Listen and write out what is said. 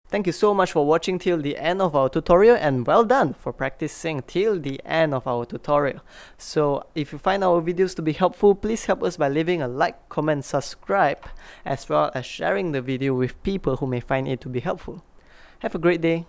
Thank you so much for watching till the end of our tutorial, and well done for practicing till the end of our tutorial. So if you find our videos to be helpful, please help us by leaving a like, comment, subscribe, as well as sharing the video with people who may find it to be helpful. Have a great day.